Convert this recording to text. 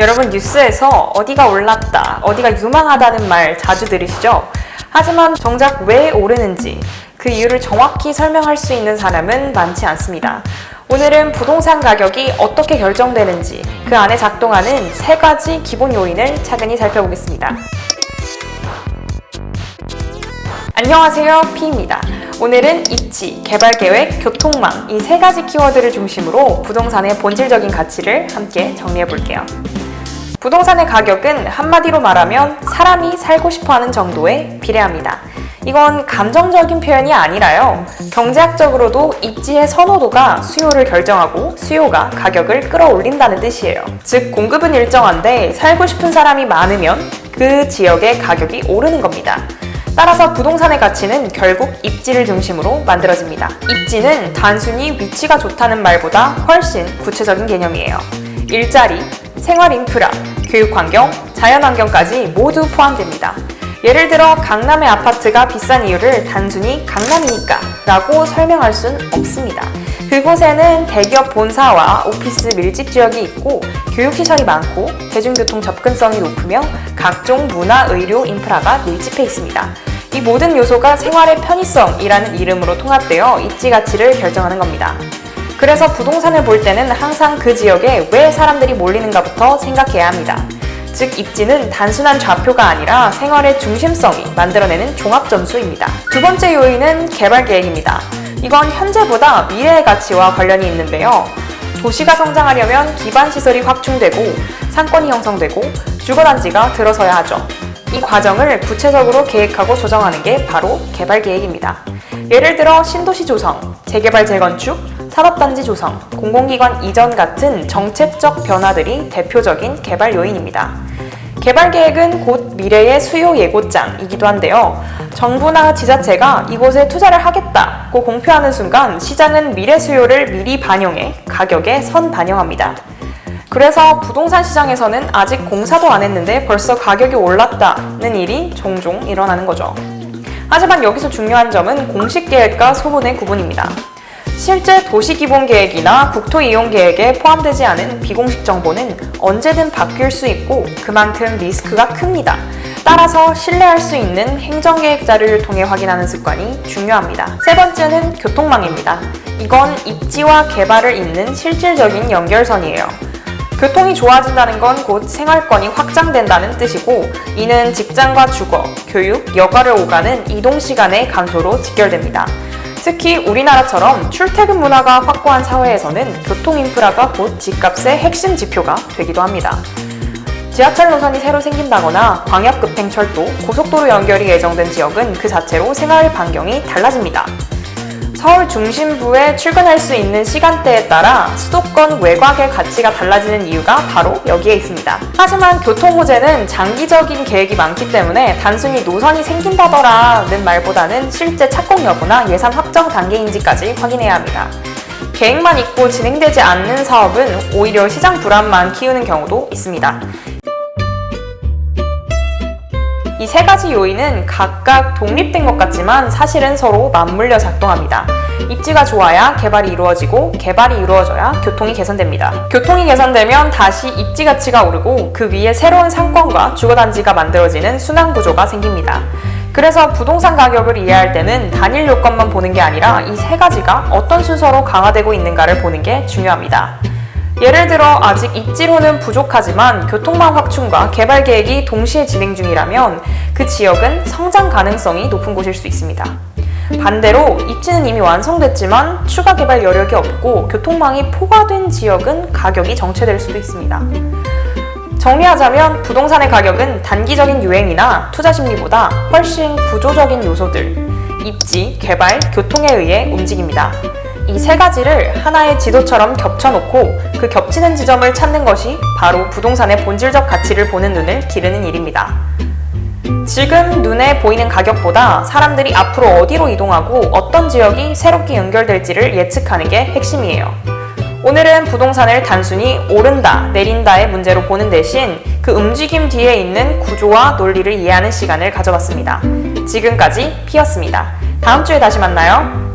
여러분 뉴스에서 어디가 올랐다, 어디가 유망하다는 말 자주 들으시죠? 하지만 정작 왜 오르는지 그 이유를 정확히 설명할 수 있는 사람은 많지 않습니다. 오늘은 부동산 가격이 어떻게 결정되는지 그 안에 작동하는 3가지 기본 요인을 차근히 살펴보겠습니다. 안녕하세요, 피입니다. 오늘은 입지, 개발계획, 교통망 이 3가지 키워드를 중심으로 부동산의 본질적인 가치를 함께 정리해 볼게요. 부동산의 가격은 한마디로 말하면 사람이 살고 싶어하는 정도에 비례합니다. 이건 감정적인 표현이 아니라요. 경제학적으로도 입지의 선호도가 수요를 결정하고 수요가 가격을 끌어올린다는 뜻이에요. 즉 공급은 일정한데 살고 싶은 사람이 많으면 그 지역의 가격이 오르는 겁니다. 따라서 부동산의 가치는 결국 입지를 중심으로 만들어집니다. 입지는 단순히 위치가 좋다는 말보다 훨씬 구체적인 개념이에요. 일자리, 생활 인프라, 교육 환경, 자연 환경까지 모두 포함됩니다. 예를 들어 강남의 아파트가 비싼 이유를 단순히 강남이니까 라고 설명할 순 없습니다. 그곳에는 대기업 본사와 오피스 밀집 지역이 있고 교육시설이 많고 대중교통 접근성이 높으며 각종 문화, 의료, 인프라가 밀집해 있습니다. 이 모든 요소가 생활의 편의성이라는 이름으로 통합되어 입지 가치를 결정하는 겁니다. 그래서 부동산을 볼 때는 항상 그 지역에 왜 사람들이 몰리는가부터 생각해야 합니다. 즉 입지는 단순한 좌표가 아니라 생활의 중심성이 만들어내는 종합점수입니다. 두 번째 요인은 개발계획입니다. 이건 현재보다 미래의 가치와 관련이 있는데요. 도시가 성장하려면 기반시설이 확충되고 상권이 형성되고 주거단지가 들어서야 하죠. 이 과정을 구체적으로 계획하고 조정하는 게 바로 개발계획입니다. 예를 들어 신도시 조성, 재개발 재건축, 산업단지 조성, 공공기관 이전 같은 정책적 변화들이 대표적인 개발 요인입니다. 개발계획은 곧 미래의 수요 예고장이기도 한데요. 정부나 지자체가 이곳에 투자를 하겠다고 공표하는 순간 시장은 미래 수요를 미리 반영해 가격에 선반영합니다. 그래서 부동산 시장에서는 아직 공사도 안 했는데 벌써 가격이 올랐다는 일이 종종 일어나는 거죠. 하지만 여기서 중요한 점은 공식계획과 소문의 구분입니다. 실제 도시기본계획이나 국토이용계획에 포함되지 않은 비공식 정보는 언제든 바뀔 수 있고 그만큼 리스크가 큽니다. 따라서 신뢰할 수 있는 행정계획 자료를 통해 확인하는 습관이 중요합니다. 세 번째는 교통망입니다. 이건 입지와 개발을 잇는 실질적인 연결선이에요. 교통이 좋아진다는 건 곧 생활권이 확장된다는 뜻이고 이는 직장과 주거, 교육, 여가를 오가는 이동시간의 감소로 직결됩니다. 특히 우리나라처럼 출퇴근 문화가 확고한 사회에서는 교통인프라가 곧 집값의 핵심 지표가 되기도 합니다. 지하철 노선이 새로 생긴다거나 광역급행철도, 고속도로 연결이 예정된 지역은 그 자체로 생활 반경이 달라집니다. 서울 중심부에 출근할 수 있는 시간대에 따라 수도권 외곽의 가치가 달라지는 이유가 바로 여기에 있습니다. 하지만 교통 호재는 장기적인 계획이 많기 때문에 단순히 노선이 생긴다더라는 말보다는 실제 착공 여부나 예산 확정 단계인지까지 확인해야 합니다. 계획만 있고 진행되지 않는 사업은 오히려 시장 불안만 키우는 경우도 있습니다. 이 3가지 요인은 각각 독립된 것 같지만 사실은 서로 맞물려 작동합니다. 입지가 좋아야 개발이 이루어지고 개발이 이루어져야 교통이 개선됩니다. 교통이 개선되면 다시 입지 가치가 오르고 그 위에 새로운 상권과 주거단지가 만들어지는 순환구조가 생깁니다. 그래서 부동산 가격을 이해할 때는 단일 요건만 보는 게 아니라 이 3가지가 어떤 순서로 강화되고 있는가를 보는 게 중요합니다. 예를 들어 아직 입지로는 부족하지만 교통망 확충과 개발 계획이 동시에 진행 중이라면 그 지역은 성장 가능성이 높은 곳일 수 있습니다. 반대로 입지는 이미 완성됐지만 추가 개발 여력이 없고 교통망이 포괄된 지역은 가격이 정체될 수도 있습니다. 정리하자면 부동산의 가격은 단기적인 유행이나 투자 심리보다 훨씬 구조적인 요소들, 입지, 개발, 교통에 의해 움직입니다. 이 3가지를 하나의 지도처럼 겹쳐놓고 그 겹치는 지점을 찾는 것이 바로 부동산의 본질적 가치를 보는 눈을 기르는 일입니다. 지금 눈에 보이는 가격보다 사람들이 앞으로 어디로 이동하고 어떤 지역이 새롭게 연결될지를 예측하는 게 핵심이에요. 오늘은 부동산을 단순히 오른다, 내린다의 문제로 보는 대신 그 움직임 뒤에 있는 구조와 논리를 이해하는 시간을 가져봤습니다. 지금까지 피였습니다. 다음 주에 다시 만나요.